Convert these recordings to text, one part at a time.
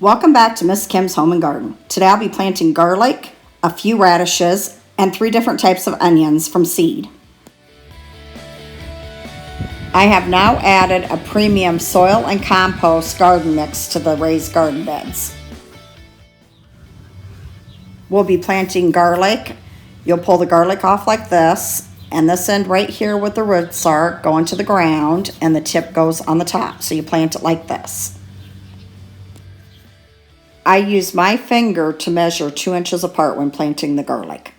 Welcome back to Miss Kim's Home and Garden. Today I'll be planting garlic, a few radishes, and 3 different types of onions from seed. I have now added a premium soil and compost garden mix to the raised garden beds. We'll be planting garlic. You'll pull the garlic off like this, and this end right here with the roots are going to the ground, and the tip goes on the top, so you plant it like this. I use my finger to measure 2 inches apart when planting the garlic.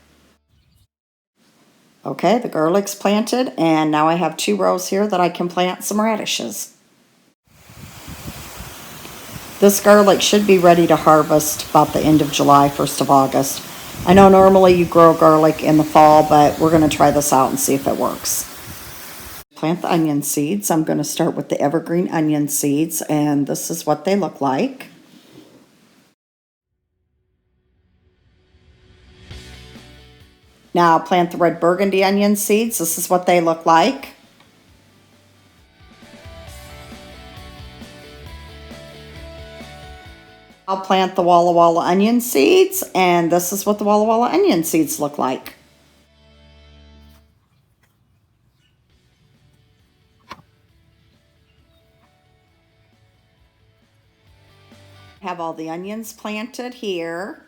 Okay, the garlic's planted, and now I have 2 rows here that I can plant some radishes. This garlic should be ready to harvest about the end of July, 1st of August. I know normally you grow garlic in the fall, but we're going to try this out and see if it works. Plant the onion seeds. I'm going to start with the evergreen onion seeds, and this is what they look like. Now plant the red burgundy onion seeds. This is what they look like. I'll plant the Walla Walla onion seeds, and this is what the Walla Walla onion seeds look like. I have all the onions planted here,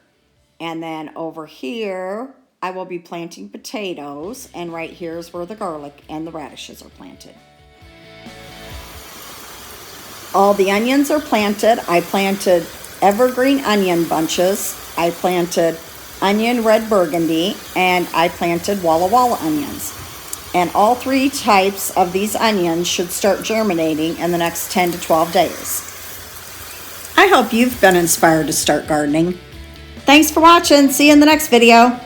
and then over here I will be planting potatoes, and right here is where the garlic and the radishes are planted. All the onions are planted. I planted evergreen onion bunches. I planted onion red burgundy, and I planted Walla Walla onions. And all 3 types of these onions should start germinating in the next 10 to 12 days. I hope you've been inspired to start gardening. Thanks for watching. See you in the next video.